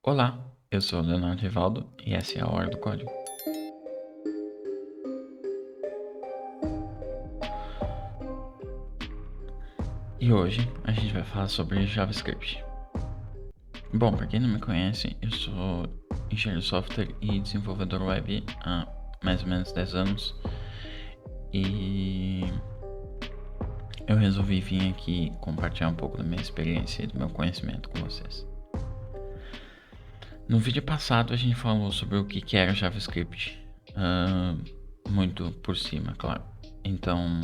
Olá, eu sou o Leonardo Rivaldo e essa é a Hora do Código. E hoje a gente vai falar sobre JavaScript. Bom, para quem não me conhece, eu sou engenheiro de software e desenvolvedor web há mais ou menos 10 anos e eu resolvi vir aqui compartilhar um pouco da minha experiência e do meu conhecimento com vocês. No vídeo passado a gente falou sobre o que era JavaScript, muito por cima, claro. Então,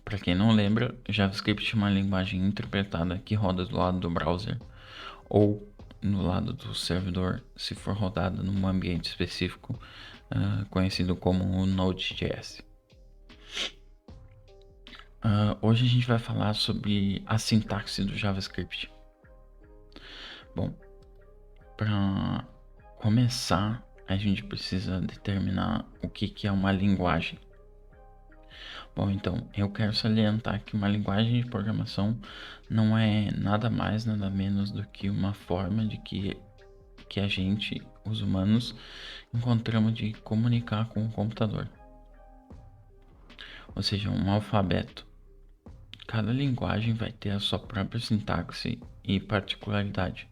para quem não lembra, JavaScript é uma linguagem interpretada que roda do lado do browser ou no lado do servidor, se for rodada num ambiente específico, conhecido como o Node.js. Hoje a gente vai falar sobre a sintaxe do JavaScript. Bom, para começar, a gente precisa determinar o que é uma linguagem. Bom, então, eu quero salientar que uma linguagem de programação não é nada mais, nada menos do que uma forma de que a gente, os humanos, encontramos de comunicar com o computador. Ou seja, um alfabeto. Cada linguagem vai ter a sua própria sintaxe e particularidade,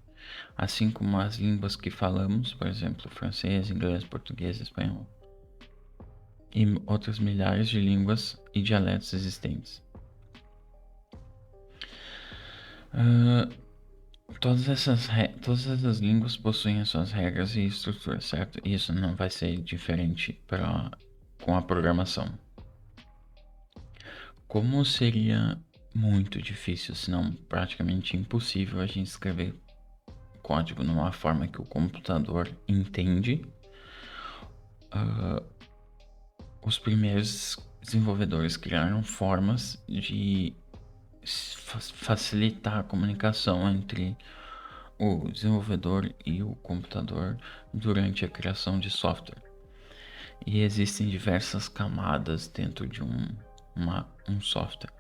assim como as línguas que falamos, por exemplo, francês, inglês, português, espanhol, e outras milhares de línguas e dialetos existentes. Todas essas línguas possuem as suas regras e estruturas, certo? E isso não vai ser diferente com a programação. Como seria muito difícil, se não praticamente impossível, a gente escrever código numa forma que o computador entende, os primeiros desenvolvedores criaram formas de facilitar a comunicação entre o desenvolvedor e o computador durante a criação de software. E existem diversas camadas dentro de um software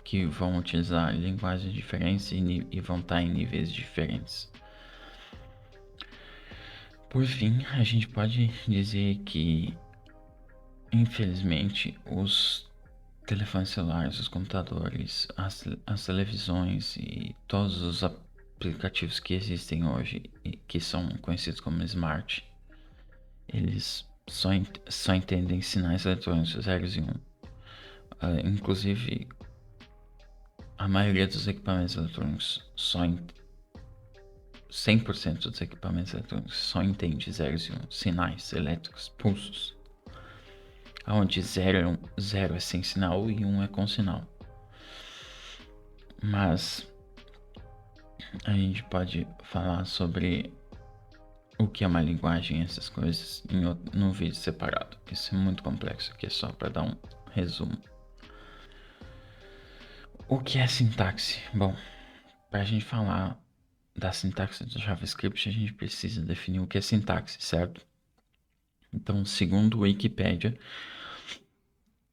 que vão utilizar linguagens diferentes e vão estar em níveis diferentes. Por fim, a gente pode dizer que, infelizmente, os telefones celulares, os computadores, as televisões e todos os aplicativos que existem hoje e que são conhecidos como smart, eles só entendem sinais eletrônicos 0 e 1. Inclusive, a maioria dos equipamentos eletrônicos 100% dos equipamentos eletrônicos só entende 0 e 1, sinais elétricos, pulsos. Onde 0 é sem sinal e 1 é com sinal. Mas a gente pode falar sobre o que é uma linguagem e essas coisas num vídeo separado. Isso é muito complexo, aqui é só para dar um resumo. O que é sintaxe? Bom, para a gente falar da sintaxe do JavaScript, a gente precisa definir o que é sintaxe, certo? Então, segundo o Wikipedia,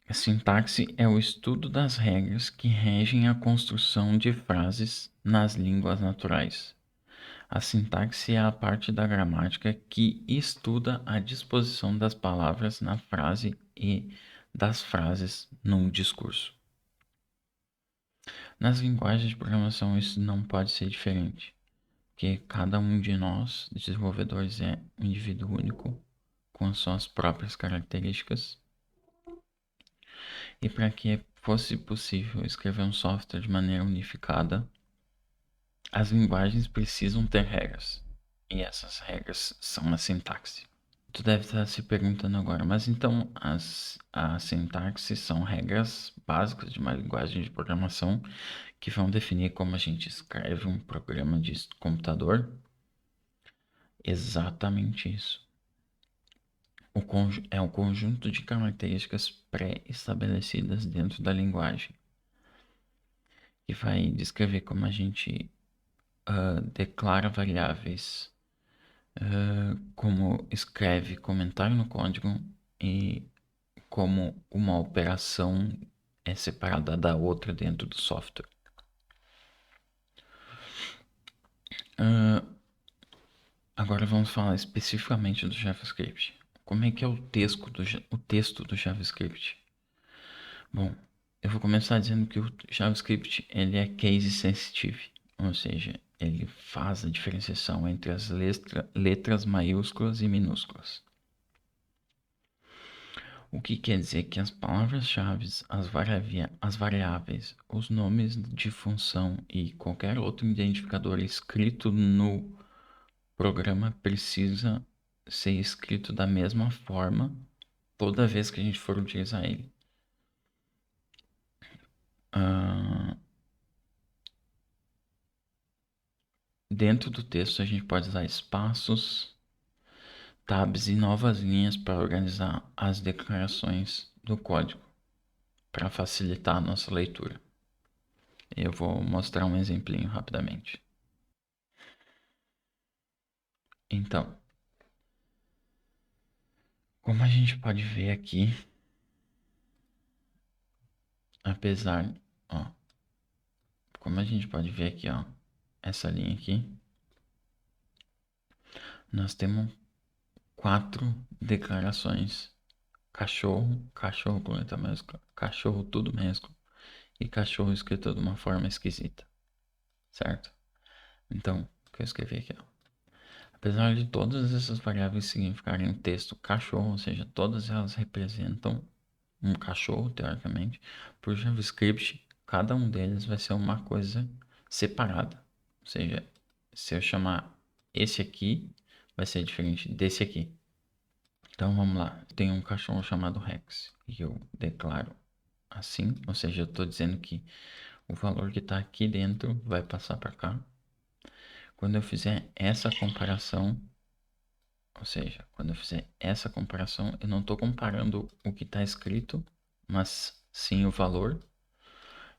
a sintaxe é o estudo das regras que regem a construção de frases nas línguas naturais. A sintaxe é a parte da gramática que estuda a disposição das palavras na frase e das frases num discurso. Nas linguagens de programação isso não pode ser diferente, porque cada um de nós, desenvolvedores, é um indivíduo único com as suas próprias características. E para que fosse possível escrever um software de maneira unificada, as linguagens precisam ter regras. E essas regras são a sintaxe. Tu deve estar se perguntando agora, mas então a sintaxe são regras básicas de uma linguagem de programação que vão definir como a gente escreve um programa de computador? Exatamente isso. É um conjunto de características pré-estabelecidas dentro da linguagem que vai descrever como a gente declara variáveis, como escreve comentário no código e como uma operação é separada da outra dentro do software. Ah, agora vamos falar especificamente do JavaScript. Como é que é o texto do JavaScript? Bom, eu vou começar dizendo que o JavaScript ele é case sensitive, ou seja, ele faz a diferenciação entre as letras maiúsculas e minúsculas. O que quer dizer que as palavras-chave, as variáveis, os nomes de função e qualquer outro identificador escrito no programa precisa ser escrito da mesma forma toda vez que a gente for utilizar ele. Dentro do texto a gente pode usar espaços, tabs e novas linhas para organizar as declarações do código, para facilitar a nossa leitura. Eu vou mostrar um exemplinho rapidamente. Então, como a gente pode ver aqui, apesar, ó, como a gente pode ver aqui, ó, essa linha aqui, nós temos 4 declarações: cachorro, cachorro com letra maiúscula, cachorro tudo minúsculo e cachorro escrito de uma forma esquisita, certo? Então, o que eu escrevi aqui, ó. Apesar de todas essas variáveis significarem o texto cachorro, ou seja, todas elas representam um cachorro, teoricamente, por JavaScript, cada um deles vai ser uma coisa separada. Ou seja, se eu chamar esse aqui, vai ser diferente desse aqui. Então vamos lá, tem um cachorro chamado Rex e eu declaro assim, ou seja, eu estou dizendo que o valor que está aqui dentro vai passar para cá. Quando eu fizer essa comparação, ou seja, quando eu fizer essa comparação, eu não estou comparando o que está escrito, mas sim o valor.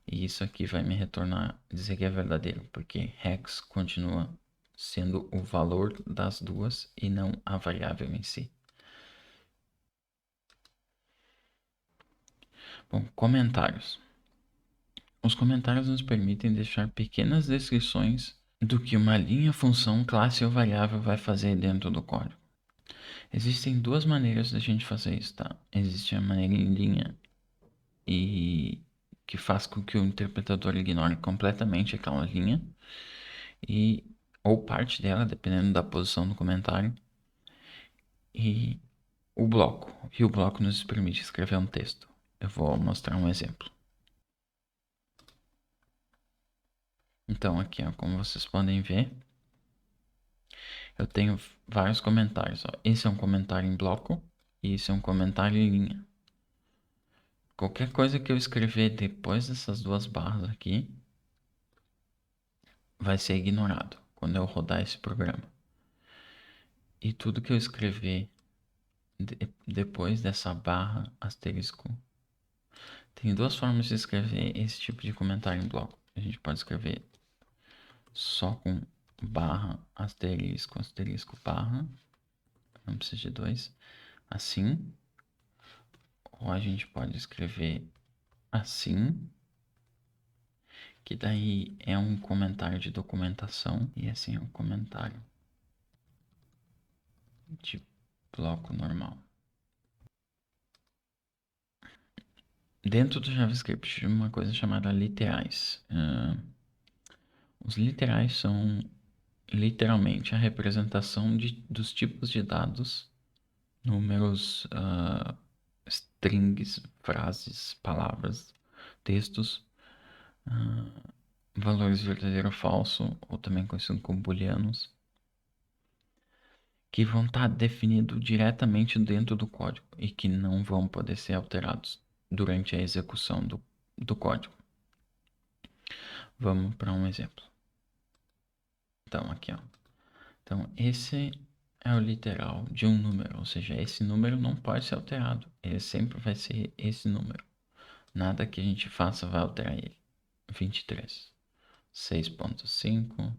E isso aqui vai me retornar, dizer que é verdadeiro, porque hex continua sendo o valor das duas e não a variável em si. Bom, comentários. Os comentários nos permitem deixar pequenas descrições do que uma linha, função, classe ou variável vai fazer dentro do código. Existem duas maneiras da gente fazer isso, tá? Existe a maneira em linha e que faz com que o interpretador ignore completamente aquela linha e ou parte dela, dependendo da posição do comentário, e o bloco. E o bloco nos permite escrever um texto. Eu vou mostrar um exemplo. Então aqui, ó, como vocês podem ver, eu tenho vários comentários. Ó. Esse é um comentário em bloco e esse é um comentário em linha. Qualquer coisa que eu escrever depois dessas duas barras aqui vai ser ignorado quando eu rodar esse programa. E tudo que eu escrever depois dessa barra asterisco, tem duas formas de escrever esse tipo de comentário em bloco. A gente pode escrever só com barra, asterisco, asterisco, barra, não precisa de dois, assim, ou a gente pode escrever assim, que daí é um comentário de documentação, e assim é um comentário de bloco normal. Dentro do JavaScript, uma coisa chamada literais. Os literais são literalmente a representação dos tipos de dados, números, strings, frases, palavras, textos, valores verdadeiro ou falso, ou também conhecido como booleanos, que vão estar definidos diretamente dentro do código e que não vão poder ser alterados durante a execução do código. Vamos para um exemplo. Então, aqui, ó. Então, esse é o literal de um número, ou seja, esse número não pode ser alterado. Ele sempre vai ser esse número. Nada que a gente faça vai alterar ele. 23. 6.5.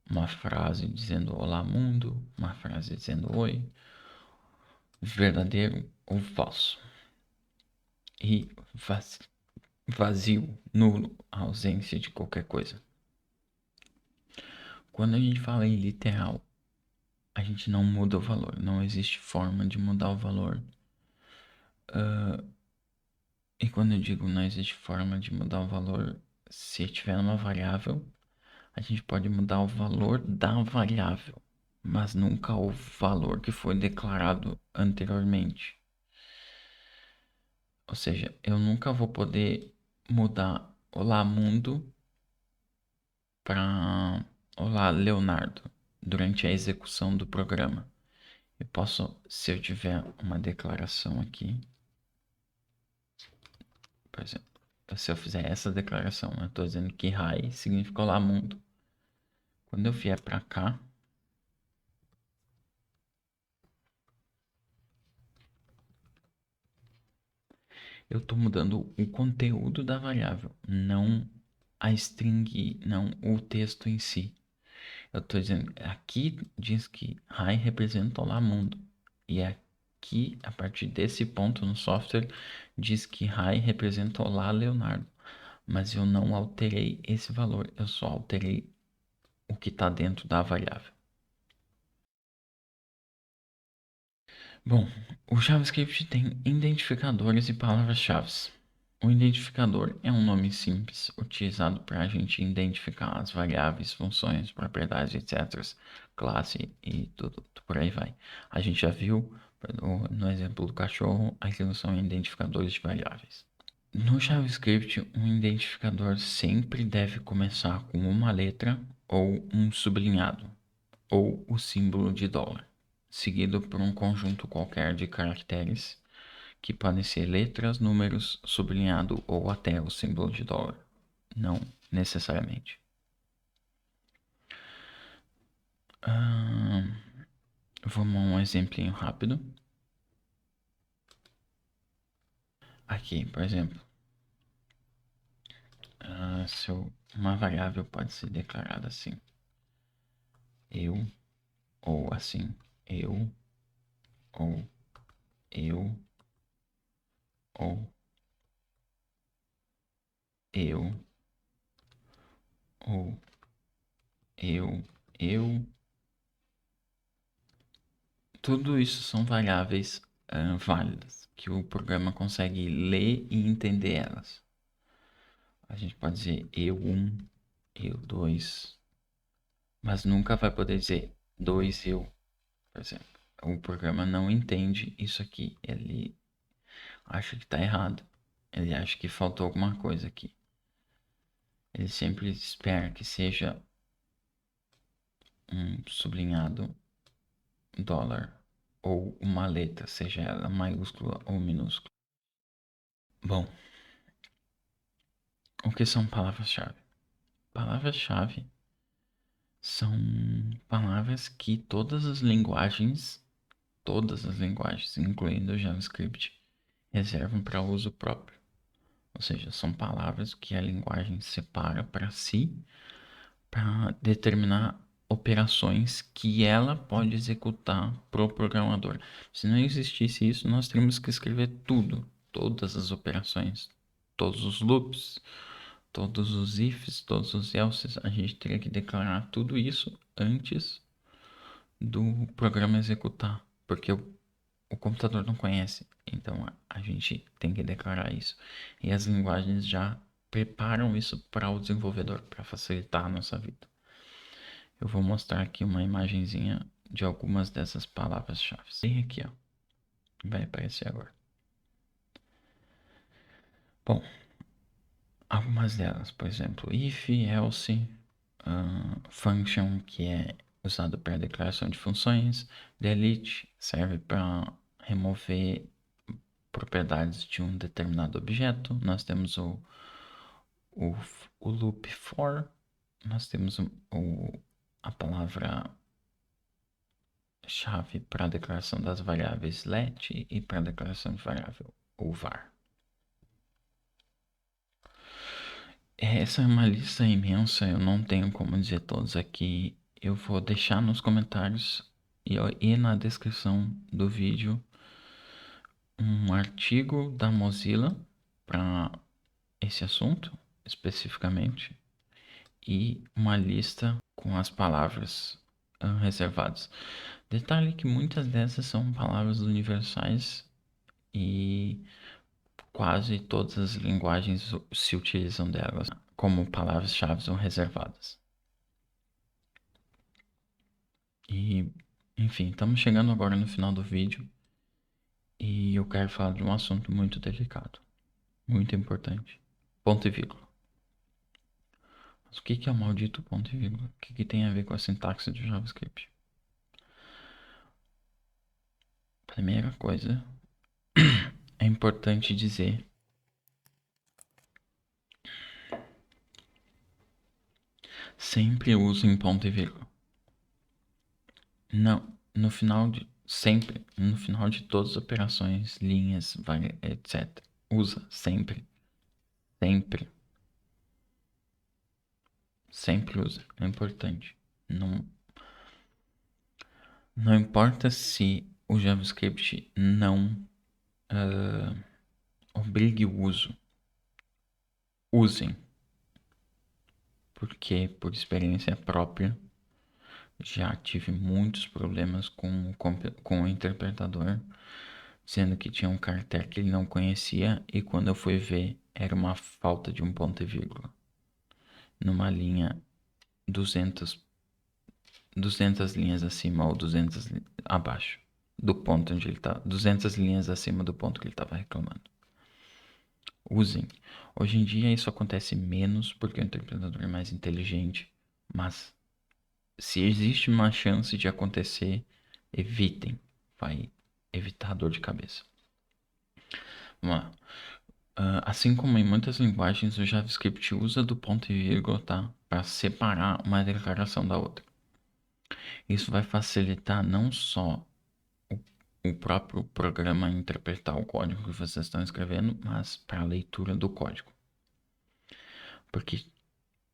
Uma frase dizendo olá mundo. Uma frase dizendo oi. Verdadeiro ou falso. E vazio, nulo, ausência de qualquer coisa. Quando a gente fala em literal, a gente não muda o valor. Não existe forma de mudar o valor. E quando eu digo não existe forma de mudar o valor, se tiver uma variável, a gente pode mudar o valor da variável, mas nunca o valor que foi declarado anteriormente. Ou seja, eu nunca vou poder mudar Olá Mundo para Olá Leonardo durante a execução do programa. Eu posso, se eu tiver uma declaração aqui, por exemplo, se eu fizer essa declaração, eu estou dizendo que Hi significa Olá Mundo. Quando eu vier para cá, eu estou mudando o conteúdo da variável, não a string, não o texto em si. Eu estou dizendo, aqui diz que Hi representa Olá Mundo. E aqui, a partir desse ponto no software, diz que Hi representa Olá Leonardo. Mas eu não alterei esse valor, eu só alterei o que está dentro da variável. Bom, o JavaScript tem identificadores e palavras-chave. O identificador é um nome simples utilizado para a gente identificar as variáveis, funções, propriedades, etc., classe e tudo por aí vai. A gente já viu no exemplo do cachorro, aquilo são identificadores de variáveis. No JavaScript, um identificador sempre deve começar com uma letra ou um sublinhado, ou o símbolo de dólar, seguido por um conjunto qualquer de caracteres, que podem ser letras, números, sublinhado ou até o símbolo de dólar. Não necessariamente. Vamos a um exemplinho rápido. Aqui, por exemplo, se uma variável pode ser declarada assim. Eu, ou assim, eu, ou eu, ou eu, ou eu. Tudo isso são variáveis válidas, que o programa consegue ler e entender elas. A gente pode dizer eu1, eu2, mas nunca vai poder dizer 2eu, por exemplo. O programa não entende isso aqui, ele acha que está errado, ele acha que faltou alguma coisa aqui. Ele sempre espera que seja um sublinhado dólar ou uma letra, seja ela maiúscula ou minúscula. Bom, o que são palavras-chave? Palavras-chave são palavras que todas as linguagens, incluindo o JavaScript, reservam para uso próprio. Ou seja, são palavras que a linguagem separa para si para determinar operações que ela pode executar para o programador. Se não existisse isso, nós teríamos que escrever tudo, todas as operações, todos os loops, todos os ifs, todos os elses. A gente teria que declarar tudo isso antes do programa executar, porque o computador não conhece. Então a gente tem que declarar isso. E as linguagens já preparam isso para o desenvolvedor, para facilitar a nossa vida. Eu vou mostrar aqui uma imagenzinha de algumas dessas palavras-chave. Tem aqui, ó. Vai aparecer agora. Bom, algumas delas, por exemplo, if, else, function, que é usado para declaração de funções, delete, serve para remover propriedades de um determinado objeto. Nós temos o, o loop for, nós temos a palavra chave para a declaração das variáveis let e para a declaração de variável o var. Essa é uma lista imensa, eu não tenho como dizer todos aqui. Eu vou deixar nos comentários e na descrição do vídeo um artigo da Mozilla para esse assunto especificamente. e uma lista com as palavras reservadas. Detalhe que muitas dessas são palavras universais e quase todas as linguagens se utilizam delas como palavras-chave ou reservadas. E, enfim, estamos chegando agora no final do vídeo e eu quero falar de um assunto muito delicado, muito importante. Ponto e vírgula. Mas o que é o maldito ponto e vírgula? O que tem a ver com a sintaxe de JavaScript? Primeira coisa, é importante dizer sempre usem ponto e vírgula. Não, no final de sempre, no final de todas as operações, linhas, etc. Usa sempre, sempre, sempre usa. É importante. Não, não importa se o JavaScript não obrigue o uso. Usem, porque por experiência própria já tive muitos problemas com o interpretador, sendo que tinha um caractere que ele não conhecia e quando eu fui ver era uma falta de um ponto e vírgula numa linha 200 linhas acima ou 200 abaixo do ponto onde ele tá, 200 linhas acima do ponto que ele estava reclamando. Usem. Hoje em dia isso acontece menos porque o interpretador é mais inteligente, mas se existe uma chance de acontecer, evitem. Vai evitar dor de cabeça. Vamos lá. Assim como em muitas linguagens, o JavaScript usa do ponto e vírgula, tá? Para separar uma declaração da outra. Isso vai facilitar não só o próprio programa interpretar o código que vocês estão escrevendo, mas para a leitura do código. Porque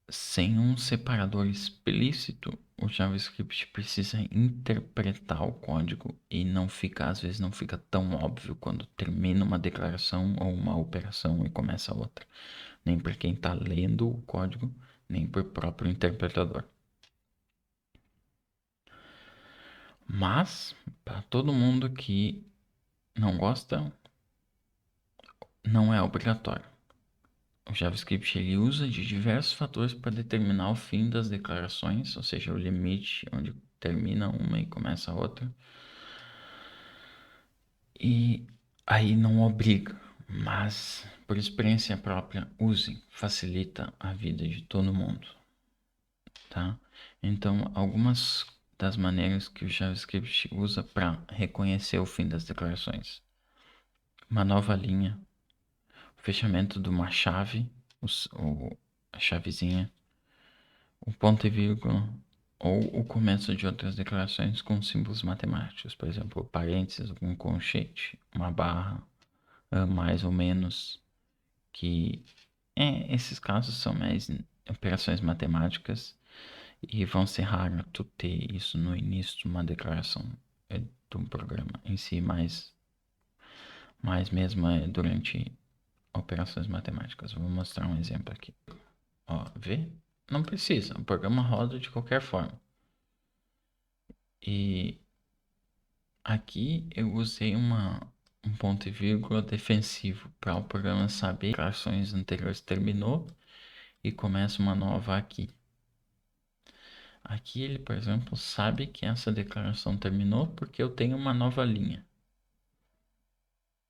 sem um separador explícito, o JavaScript precisa interpretar o código e não fica, às vezes não fica tão óbvio quando termina uma declaração ou uma operação e começa outra. Nem por quem está lendo o código, nem por próprio interpretador. Mas, para todo mundo que não gosta, não é obrigatório. O JavaScript ele usa de diversos fatores para determinar o fim das declarações, ou seja, o limite onde termina uma e começa a outra. E aí não obriga, mas por experiência própria, usem, facilita a vida de todo mundo, tá? Então, algumas das maneiras que o JavaScript usa para reconhecer o fim das declarações. Uma nova linha, o fechamento de uma chave, a chavezinha, o ponto e vírgula, ou o começo de outras declarações com símbolos matemáticos, por exemplo, parênteses, um colchete, uma barra, mais ou menos, que esses casos são mais operações matemáticas e vão ser raro tu ter isso no início de uma declaração de um programa em si, mas mesmo durante operações matemáticas. Vou mostrar um exemplo aqui. Ó, vê? Não precisa, o programa roda de qualquer forma. E aqui eu usei um ponto e vírgula defensivo para o programa saber que a declarações anteriores terminou e começa uma nova aqui. Aqui ele, por exemplo, sabe que essa declaração terminou porque eu tenho uma nova linha.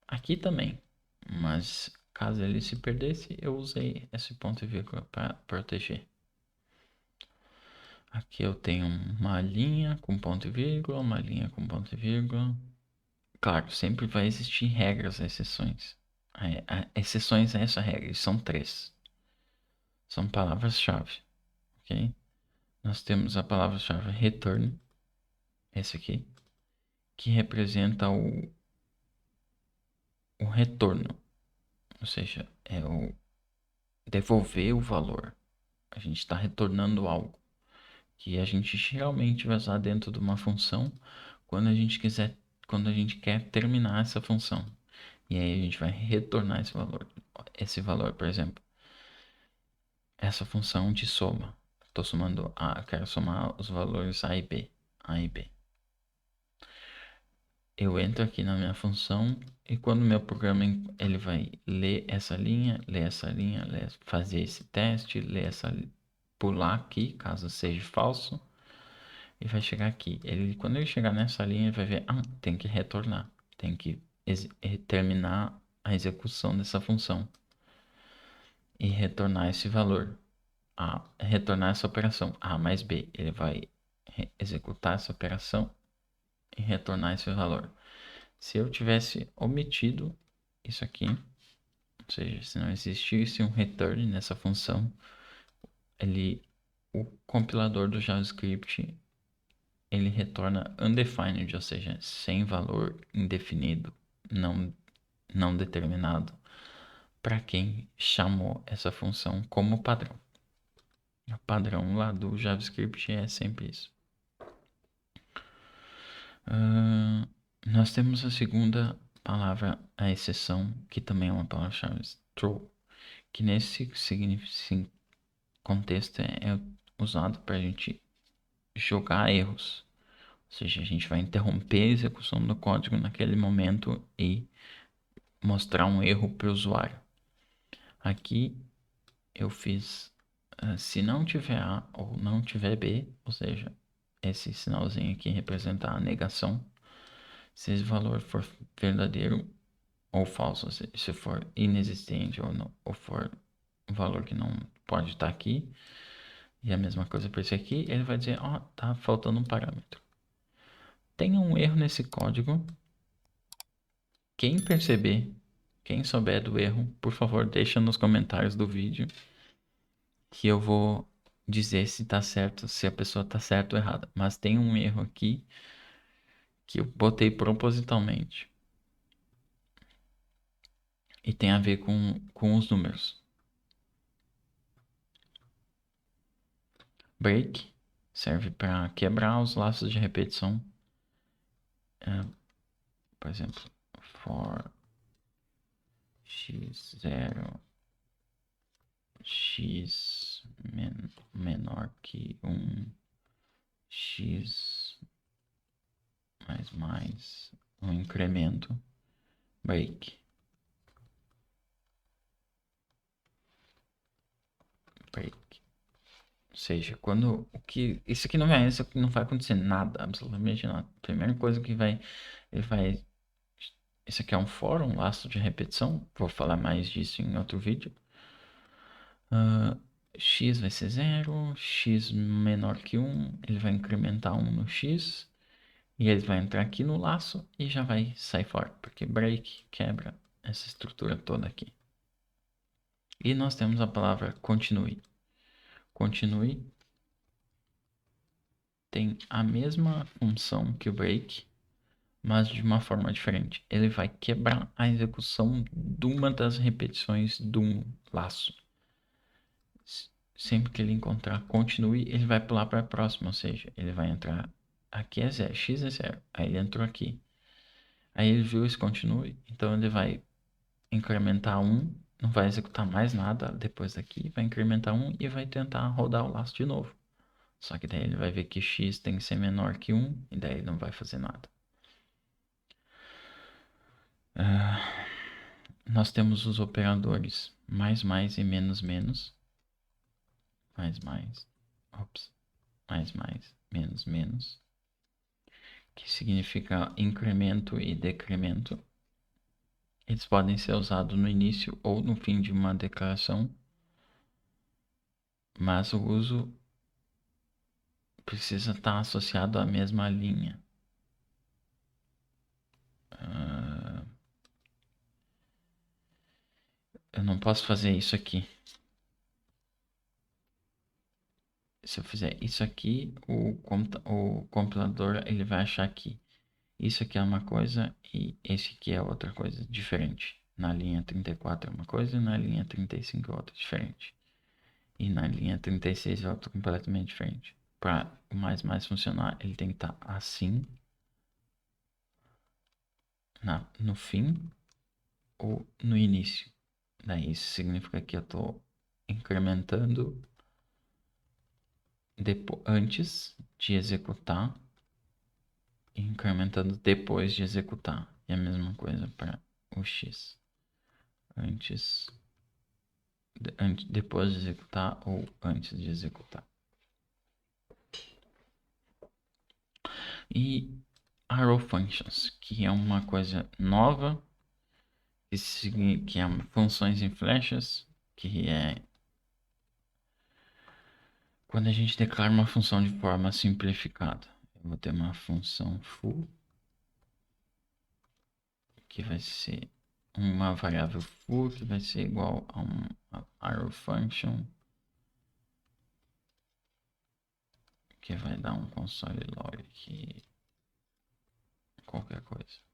Aqui também, mas caso ele se perdesse, eu usei esse ponto e vírgula para proteger. Aqui eu tenho uma linha com ponto e vírgula, uma linha com ponto e vírgula. Claro, sempre vai existir regras, exceções. Exceções a essa regra, são 3. São palavras-chave, ok? Nós temos a palavra-chave return, esse aqui, que representa o retorno, ou seja, é o devolver o valor. A gente está retornando algo que a gente geralmente vai usar dentro de uma função quando a gente quer terminar essa função. E aí a gente vai retornar esse valor. Esse valor, por exemplo, essa função de soma. tô somando A, quero somar os valores A e B. A e B. Eu entro aqui na minha função e quando meu programa ele vai ler essa linha, fazer esse teste, pular aqui, caso seja falso, e vai chegar aqui. Quando ele chegar nessa linha, ele vai ver, tem que retornar, tem que terminar a execução dessa função e retornar esse valor. Retornar essa operação A mais B. Ele vai executar essa operação e retornar esse valor. Se eu tivesse omitido isso aqui, ou seja, se não existisse um return nessa função, o compilador do JavaScript ele retorna undefined, ou seja, sem valor, indefinido, não determinado, para quem chamou essa função como padrão. O padrão lá do JavaScript é sempre isso. Nós temos a segunda palavra, a exceção, que também é uma palavra-chave, true, que nesse contexto é usado para a gente jogar erros. Ou seja, a gente vai interromper a execução do código naquele momento e mostrar um erro para o usuário. Aqui eu fiz se não tiver A ou não tiver B, ou seja, esse sinalzinho aqui representa a negação. Se esse valor for verdadeiro ou falso, se for inexistente ou não, ou for um valor que não pode estar aqui, e a mesma coisa para esse aqui, ele vai dizer, tá faltando um parâmetro. Tem um erro nesse código. Quem perceber, quem souber do erro, por favor, deixa nos comentários do vídeo que eu vou dizer se tá certo, se a pessoa tá certa ou errada. Mas tem um erro aqui que eu botei propositalmente. E tem a ver com os números. Break serve para quebrar os laços de repetição. Por exemplo, for x0 x menor que 1 x mais um incremento break. Ou seja, quando isso aqui não vai acontecer nada, absolutamente nada. A primeira coisa que ele vai, isso aqui é um for, um laço de repetição. Vou falar mais disso em outro vídeo. X vai ser 0, x menor que 1, ele vai incrementar 1 no x, e ele vai entrar aqui no laço e já vai sair fora, porque break quebra essa estrutura toda aqui. E nós temos a palavra continue. Continue tem a mesma função que o break, mas de uma forma diferente. Ele vai quebrar a execução de uma das repetições de um laço. Sempre que ele encontrar continue, ele vai pular para a próxima, ou seja, ele vai entrar aqui é 0, x é 0, aí ele entrou aqui. Aí ele viu esse continue, então ele vai incrementar 1, não vai executar mais nada depois daqui, vai incrementar 1 e vai tentar rodar o laço de novo. Só que daí ele vai ver que x tem que ser menor que 1 e daí ele não vai fazer nada. Nós temos os operadores mais e menos menos. Mais, menos menos. Que significa incremento e decremento. Eles podem ser usados no início ou no fim de uma declaração. Mas o uso precisa estar associado à mesma linha. Eu não posso fazer isso aqui. Se eu fizer isso aqui, o compilador ele vai achar que isso aqui é uma coisa e esse aqui é outra coisa diferente. Na linha 34 é uma coisa e na linha 35 é outra diferente. E na linha 36 é outra completamente diferente. Para o mais funcionar, ele tem que estar assim no fim ou no início. Daí isso significa que eu estou incrementando antes de executar e incrementando depois de executar. E a mesma coisa para o x. Depois de executar ou antes de executar. E arrow functions, que é uma coisa nova, que é funções em flechas, que é quando a gente declara uma função de forma simplificada. Eu vou ter uma função foo, que vai ser uma variável foo, que vai ser igual a uma arrow function, que vai dar um console log aqui, qualquer coisa.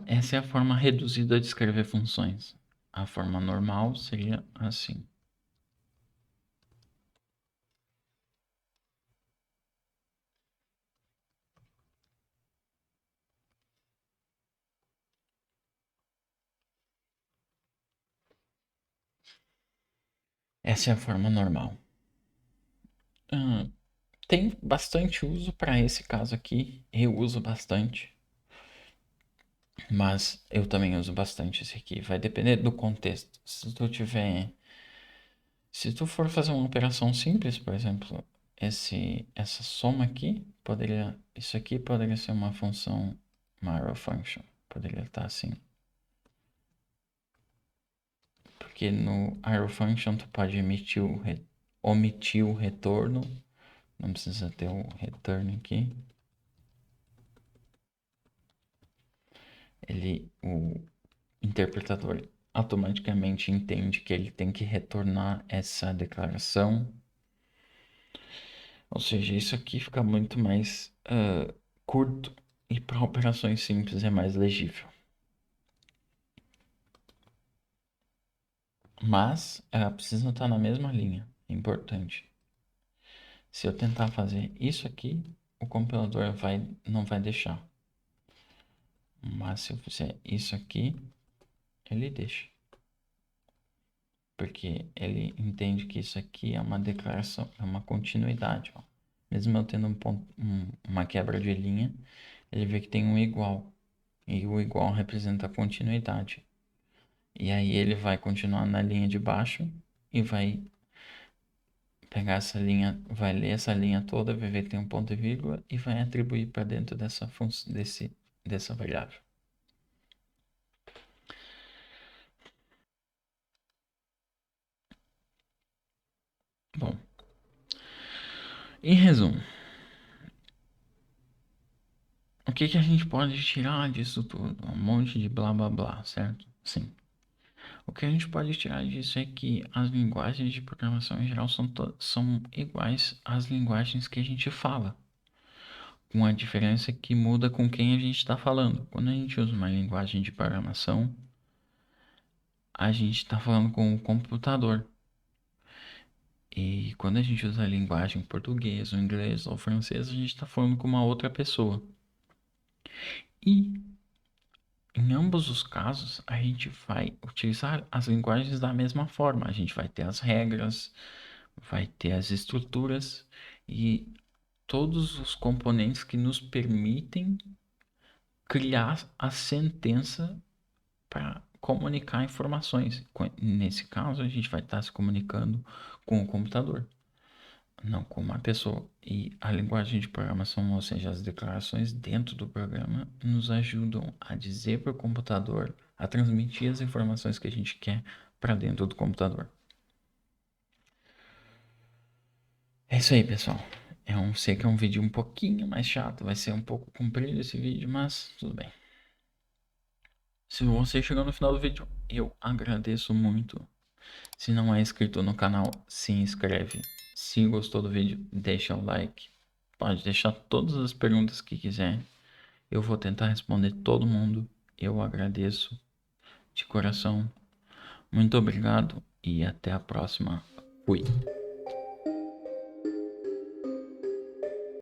Essa é a forma reduzida de escrever funções. A forma normal seria assim. Essa é a forma normal. Tem bastante uso para esse caso aqui. Eu uso bastante. Mas eu também uso bastante esse aqui. Vai depender do contexto. Se tu for fazer uma operação simples, por exemplo, essa soma aqui, isso aqui poderia ser uma função, uma arrow function. Poderia estar assim. Porque no arrow function tu pode omitir o retorno. Não precisa ter o return aqui. O interpretador automaticamente entende que ele tem que retornar essa declaração. Ou seja, isso aqui fica muito mais curto e para operações simples é mais legível. Mas ela precisa estar na mesma linha, é importante. Se eu tentar fazer isso aqui, o compilador não vai deixar. Mas se eu fizer isso aqui, ele deixa. Porque ele entende que isso aqui é uma declaração, é uma continuidade. Ó. Mesmo eu tendo uma quebra de linha, ele vê que tem um igual. E o igual representa a continuidade. E aí ele vai continuar na linha de baixo e vai pegar essa linha, vai ler essa linha toda, vai ver que tem um ponto e vírgula e vai atribuir para dentro dessa variável. Bom, em resumo, o que a gente pode tirar disso tudo? Um monte de blá blá blá, certo? Sim. O que a gente pode tirar disso é que as linguagens de programação em geral são iguais às linguagens que a gente fala, com a diferença que muda com quem a gente está falando. Quando a gente usa uma linguagem de programação, a gente está falando com o computador. E quando a gente usa a linguagem português, ou inglês, ou francês, a gente está falando com uma outra pessoa. E em ambos os casos, a gente vai utilizar as linguagens da mesma forma. A gente vai ter as regras, vai ter as estruturas e todos os componentes que nos permitem criar a sentença para comunicar informações. Nesse caso, a gente vai estar se comunicando com o computador, não com uma pessoa. E a linguagem de programação, ou seja, as declarações dentro do programa, nos ajudam a dizer para o computador, a transmitir as informações que a gente quer para dentro do computador. É isso aí, pessoal. Sei que é um vídeo um pouquinho mais chato, vai ser um pouco comprido esse vídeo, mas tudo bem. Se você chegou no final do vídeo, eu agradeço muito. Se não é inscrito no canal, se inscreve. Se gostou do vídeo, deixa o like. Pode deixar todas as perguntas que quiser. Eu vou tentar responder todo mundo. Eu agradeço de coração. Muito obrigado e até a próxima. Fui.